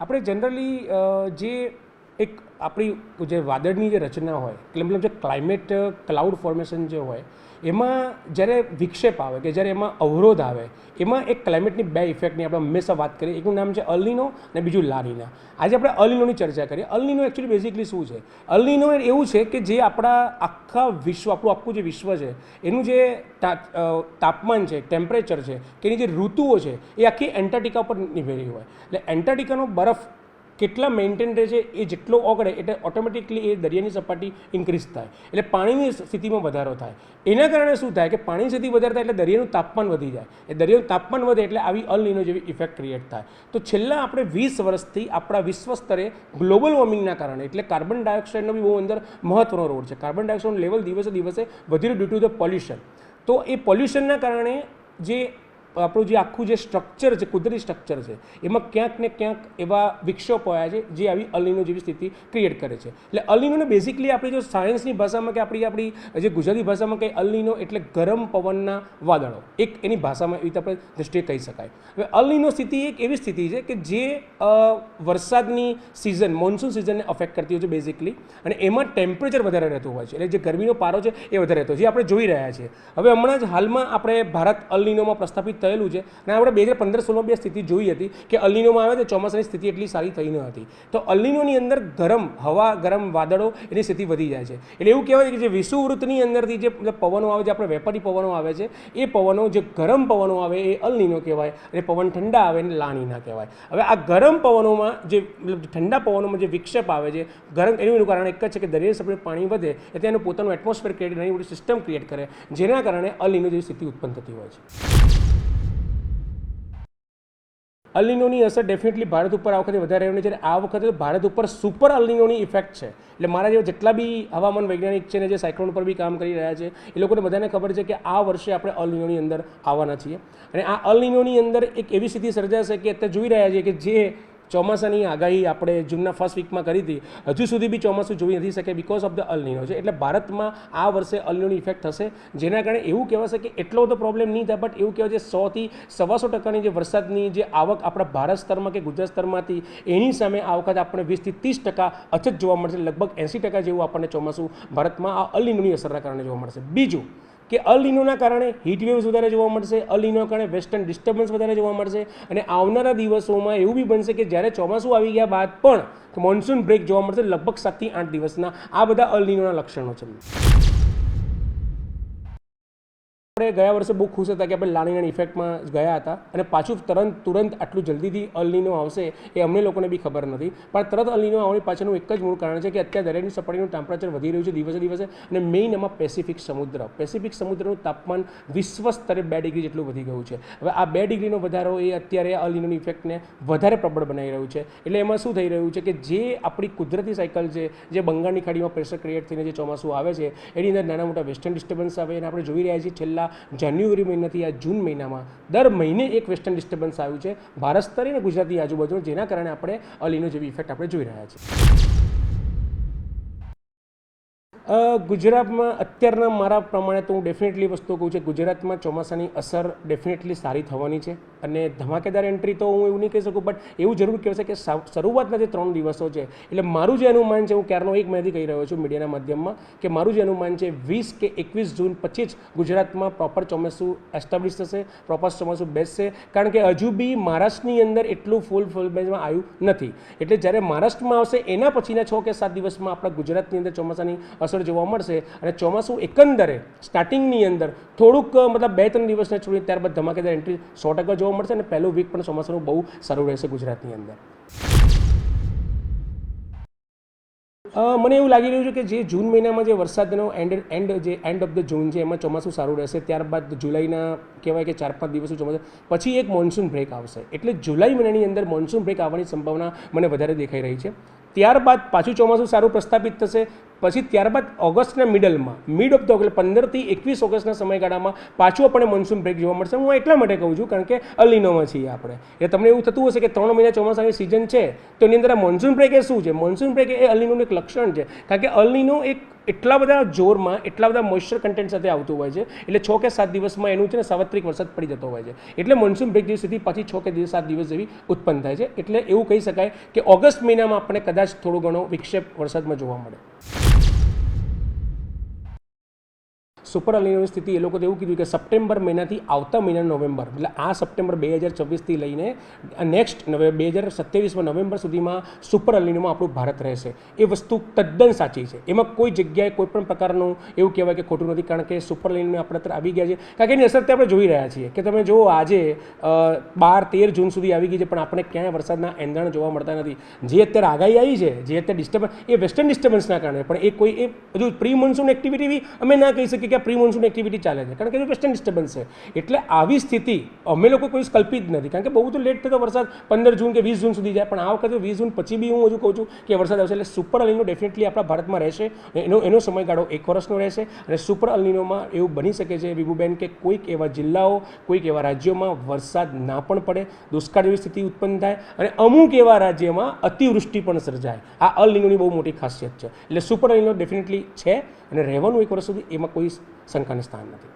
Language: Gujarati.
આપણે જનરલી જે એક આપણી જે વાદળની જે રચના હોય એટલે મતલબ જે ક્લાઇમેટ ક્લાઉડ ફોર્મેશન જે હોય એમાં જ્યારે વિક્ષેપ આવે કે જ્યારે એમાં અવરોધ આવે એમાં એક ક્લાઇમેટની બે ઇફેક્ટની આપણે હંમેશા વાત કરીએ. એકનું નામ છે અલનીનો અને બીજું લાનીના. આજે આપણે અલનીનોની ચર્ચા કરીએ. અલનીનો એકચ્યુઅલી બેઝિકલી શું છે? અલનીનો એવું છે કે જે આપણા આખા વિશ્વ આપણું આખું જે વિશ્વ છે એનું જે તાપમાન છે, ટેમ્પરેચર છે કે એની જે ઋતુઓ છે એ આખી એન્ટાર્ટિકા પર નિભેલી હોય. એટલે એન્ટાર્ટિકાનો બરફ કેટલા મેન્ટેન રહે છે એ જેટલો ઓગળે એટલે ઓટોમેટિકલી એ દરિયાની સપાટી ઇન્ક્રીઝ થાય એટલે પાણીની સ્થિતિમાં વધારો થાય. એના કારણે શું થાય કે પાણીની સ્થિતિ વધારે થાય એટલે દરિયાનું તાપમાન વધી જાય. એ દરિયાનું તાપમાન વધે એટલે આવી અલનીનો જેવી ઇફેક્ટ ક્રિએટ થાય. તો છેલ્લા આપણે 20 વર્ષથી આપણા વિશ્વ સ્તરે ગ્લોબલ વોર્મિંગના કારણે એટલે કાર્બન ડાયોક્સાઇડનો બી બહુ અંદર મહત્વનો રોલ છે. કાર્બન ડાયોક્સાઇડનું લેવલ દિવસે દિવસે વધી રહ્યું ડ્યુ ટુ ધ પોલ્યુશન. તો એ પોલ્યુશનના કારણે જે આપણું જે આખું જે સ્ટ્રક્ચર છે, કુદરતી સ્ટ્રક્ચર છે, એમાં ક્યાંક ને ક્યાંક એવા વિક્ષેપો આવ્યા છે જે આવી અલનીનો જેવી સ્થિતિ ક્રિએટ કરે છે. એટલે અલનીનોને બેઝિકલી આપણી જો સાયન્સની ભાષામાં કે આપણી જે ગુજરાતી ભાષામાં કે અલનીનો એટલે ગરમ પવનના વાદળો, એક એની ભાષામાં એવી રીતે આપણે દ્રષ્ટિએ કહી શકાય. હવે અલનીનો સ્થિતિ એક એવી સ્થિતિ છે કે જે વરસાદની સિઝન, મોન્સૂન સિઝનને અફેક્ટ કરતી હોય છે બેઝિકલી, અને એમાં ટેમ્પરેચર વધારે રહેતું હોય છે એટલે જે ગરમીનો પારો છે એ વધારે રહેતો, જે આપણે જોઈ રહ્યા છીએ. હવે હમણાં જ હાલમાં આપણે ભારત અલનીનોમાં પ્રસ્થાપિત થયેલું છે અને આપણે 2015-16 બે સ્થિતિ જોઈ હતી કે અલનીનોમાં આવે તો ચોમાસાની સ્થિતિ એટલી સારી થઈ ન હતી. તો અલનીનોની અંદર ગરમ હવા, ગરમ વાદળો એની સ્થિતિ વધી જાય છે. એટલે એવું કહેવાય કે જે વિષુવવૃત્તની અંદરથી જે પવનો આવે છે, આપણે વેપારી પવનો આવે છે, એ પવનો જે ગરમ પવનો આવે એ અલનીનો કહેવાય અને પવન ઠંડા આવે એને લાનીના કહેવાય. હવે આ ગરમ પવનોમાં જે ઠંડા પવનોમાં જે વિક્ષેપ આવે છે ગરમ, એનું કારણ એક જ છે કે દરિયાઈ સપાટી પાણી વધે એટલે એનું પોતાનું એટમોસ્ફિયર ક્રિએટ કરી, મોટી સિસ્ટમ ક્રિએટ કરે, જેના કારણે અલનીનો જેવી સ્થિતિ ઉત્પન્ન થતી હોય છે. અલનીનોની અસર ડેફિનેટલી ભારત ઉપર આ વખતે વધારે રહેવાની છે. આ વખતે ભારત ઉપર સુપર અલનીનોની ઇફેક્ટ છે. એટલે મારા જેવા જેટલા બી હવામાન વૈજ્ઞાનિક છે ને જે સાયક્લોન પર બી કામ કરી રહ્યા છે એ લોકોને બધાને ખબર છે કે આ વર્ષે આપણે અલનીનોની અંદર આવવાના છીએ. અને આ અલનીનોની અંદર એક એવી સ્થિતિ સર્જાશે કે અત્યારે જોઈ રહ્યા છીએ કે જે ચોમાસાની આગાહી આપણે જૂનના ફર્સ્ટ વીકમાં કરી હતી, હજુ સુધી બી ચોમાસું જોઈ નથી શકે બિકોઝ ઓફ ધ અલનીનો છે. એટલે ભારતમાં આ વર્ષે અલનીનોની ઇફેક્ટ થશે, જેના કારણે એવું કહેવાશે કે એટલો બધો પ્રોબ્લેમ નહીં થાય, બટ એવું કહેવાય છે 100 થી 125% જે વરસાદની જે આવક આપણા ભારત સ્તરમાં કે ગુજરાત સ્તરમાં હતી એની સામે આ વખતે આપણે 20 થી 30% અછત જોવા મળશે. લગભગ 80% જેવું આપણને ચોમાસું ભારતમાં આ અલનીનોની અસરના કારણે જોવા મળશે. બીજું કે અલનીનોના કારણે હીટ વેવ્સ વધારે જોવા મળશે, અલનીનોના કારણે વેસ્ટર્ન ડિસ્ટર્બન્સ વધારે જોવા મળશે, અને આવનારા દિવસોમાં એવું બી બનશે કે જ્યારે ચોમાસું આવી ગયા બાદ પણ મોન્સૂન બ્રેક જોવા મળશે લગભગ 7 થી 8 દિવસના. આ બધા અલનીનોના લક્ષણો છે. આપણે ગયા વર્ષે બહુ ખુશ હતા કે આપણે લાનીનાની ઇફેક્ટમાં ગયા હતા અને પાછું તુરંત આટલું જલ્દીથી અલનીનો આવશે એ અમને લોકોને બી ખબર નથી. પણ તરત અલનીનો આવવાની પાછળનું એક જ મૂળ કારણ છે કે અત્યારે દરિયાની સપાટીનું ટેમ્પરેચર વધી રહ્યું છે દિવસે દિવસે, અને મેઇન એમાં પેસિફિક સમુદ્રનું તાપમાન વિશ્વ સ્તરે 2 ડિગ્રી જેટલું વધી ગયું છે. હવે આ 2 ડિગ્રીનો વધારો એ અત્યારે અલનીનોની ઇફેક્ટને વધારે પ્રબળ બનાવી રહ્યું છે. એટલે એમાં શું થઈ રહ્યું છે કે જે આપણી કુદરતી સાયકલ છે, જે બંગાળની ખાડીમાં પ્રેશર ક્રિએટ થઈને જે ચોમાસું આવે છે એની અંદર નાના મોટા વેસ્ટર્ન ડિસ્ટર્બન્સ આવે, અને આપણે જોઈ રહ્યા છીએ છેલ્લા જાન્યુઆરી મહિનાથી આ જૂન મહિનામાં દર મહિને એક વેસ્ટર્ન ડિસ્ટર્બન્સ આવ્યું છે ભારત સ્તરે અને ગુજરાતની આજુબાજુ, જેના કારણે આપણે અલનીનો જેવી ઇફેક્ટ આપણે જોઈ રહ્યા છીએ. ગુજરાતમાં અત્યારના મારા પ્રમાણે તો હું ડેફિનેટલી વસ્તુ કહું છું, ગુજરાતમાં ચોમાસાની અસર ડેફિનેટલી સારી થવાની છે. અને ધમાકેદાર એન્ટ્રી તો હું એવું નહીં કહી શકું, બટ એવું જરૂર કહેવાશે કે શરૂઆતના જે 3 દિવસો છે એટલે મારું જે અનુમાન છે, હું ક્યારનો 1 મહિનાથી કહી રહ્યો છું મીડિયાના માધ્યમમાં કે મારું જે અનુમાન છે 20 કે 21 જૂન પછી જ ગુજરાતમાં પ્રોપર ચોમાસું એસ્ટાબ્લિશ થશે, પ્રોપર ચોમાસું બેસશે. કારણ કે હજુ બી મહારાષ્ટ્રની અંદર એટલું ફૂલ બેઝમાં આવ્યું નથી. એટલે જ્યારે મહારાષ્ટ્રમાં આવશે એના પછીના 6 કે 7 દિવસમાં આપણા ગુજરાતની અંદર ચોમાસાની અસર જોવા મળશે. અને ચોમાસું એકંદરે સ્ટાર્ટિંગની અંદર થોડુંક મતલબ 2-3 દિવસને છોડી ત્યારબાદ ધમાકેદાર એન્ટ્રી 100% જોવા મળશે, અને પહેલું વીક પણ ચોમાસાનું બહુ સારું રહેશે ગુજરાતની અંદર. મને એવું લાગી રહ્યું છે કે જે જૂન મહિનામાં જે વરસાદનો એન્ડ ઓફ ધ જૂન છે એમાં ચોમાસું સારું રહેશે. ત્યારબાદ જુલાઈના કહેવાય કે 4-5 દિવસો ચોમાસું પછી એક મોન્સૂન બ્રેક આવશે. એટલે જુલાઈ મહિનાની અંદર મોન્સૂન બ્રેક આવવાની સંભાવના મને વધારે દેખાઈ રહી છે. ત્યારબાદ પાછું ચોમાસું સારું પ્રસ્થાપિત થશે. પછી ત્યારબાદ ઓગસ્ટના મિડ ઓફ ધ ઓગસ્ટ 15 થી 21 ઓગસ્ટના સમયગાળામાં પાછું આપણને મોન્સૂન બ્રેક જોવા મળશે. હું એટલા માટે કહું છું કારણ કે અલનીનોમાં છીએ આપણે. એટલે તમને એવું થતું હશે કે 3 મહિના ચોમાસાની સિઝન છે તો એની અંદર આ મોન્સૂન બ્રેક એ શું છે? મોન્સૂન બ્રેક એ અલનીનોનું એક લક્ષણ છે. કારણ કે અલનીનો એક એટલા બધા જોરમાં એટલા બધા મોઇશ્ચર કન્ટેન્ટ સાથે આવતું હોય છે, એટલે 6 કે 7 દિવસમાં એનું છે ને સાર્વત્રિક વરસાદ પડી જતો હોય છે. એટલે મોન્સૂન બ્રેક જેવી સ્થિતિ પછી 6 કે 7 દિવસ જેવી ઉત્પન્ન થાય છે. એટલે એવું કહી શકાય કે ઓગસ્ટ મહિનામાં આપણને કદાચ થોડો ઘણો વિક્ષેપ વરસાદમાં જોવા મળે. સુપર અલ્નિનોની સ્થિતિ એ લોકોએ એવું કીધું કે સપ્ટેમ્બર મહિનાથી આવતા મહિના નવેમ્બર, એટલે આ સપ્ટેમ્બર 2026થી લઈને નેક્સ્ટ 2027માં નવેમ્બર સુધીમાં સુપર અલ્નિનોમાં આપણું ભારત રહેશે. એ વસ્તુ તદ્દન સાચી છે. એમાં કોઈ જગ્યાએ કોઈ પણ પ્રકારનું એવું કહેવાય કે ખોટું નથી, કારણ કે સુપર અલ્નિનો આપણે અત્યારે આવી ગયા છે. કારણ કે એની અસર આપણે જોઈ રહ્યા છીએ કે તમે જુઓ આજે 12-13 જૂન સુધી આવી ગઈ છે, પણ આપણે ક્યાંય વરસાદના એંધાણ જોવા મળતા નથી. જે અત્યારે આગાહી આવી છે, જે અત્યારે ડિસ્ટર્બન્સ, એ વેસ્ટર્ન ડિસ્ટર્બન્સના કારણે, પણ એ કોઈ એ બધું પ્રી મોન્સૂન એક્ટિવિટી અમે ના કહી શકીએ કે પ્રી મોન્સૂન એક્ટિવિટી ચાલે છે, કારણ કે એ વેસ્ટર્ન ડિસ્ટર્બન્સ છે. એટલે આવી સ્થિતિ અમે લોકો કોઈ કલ્પિત નથી, કારણ કે બહુ તો લેટ થતો વરસાદ 15 જૂન કે 20 જૂન સુધી જાય, પણ આ વખતે 20 જૂન પછી બી હું હજુ કહું છું કે વરસાદ આવશે. એટલે સુપર અલ્નિનો ડેફિનેટલી આપણા ભારતમાં રહેશે. એનો સમયગાળો 1 વર્ષનો રહેશે. અને સુપર અલ્નિનોમાં એવું બની શકે છે વિભુબેન કે કોઈક એવા જિલ્લાઓ, કોઈક એવા રાજ્યોમાં વરસાદ ના પણ પડે, દુષ્કાળ જેવી સ્થિતિ ઉત્પન્ન થાય, અને અમુક એવા રાજ્યમાં અતિવૃષ્ટિ પણ સર્જાય. આ અલ્નિનોની બહુ મોટી ખાસિયત છે. એટલે સુપર અલ્નિનો ડેફિનેટલી છે અને રહેવાનું 1 વર્ષ સુધી, એમાં કોઈ શંકાને સ્થાન નથી.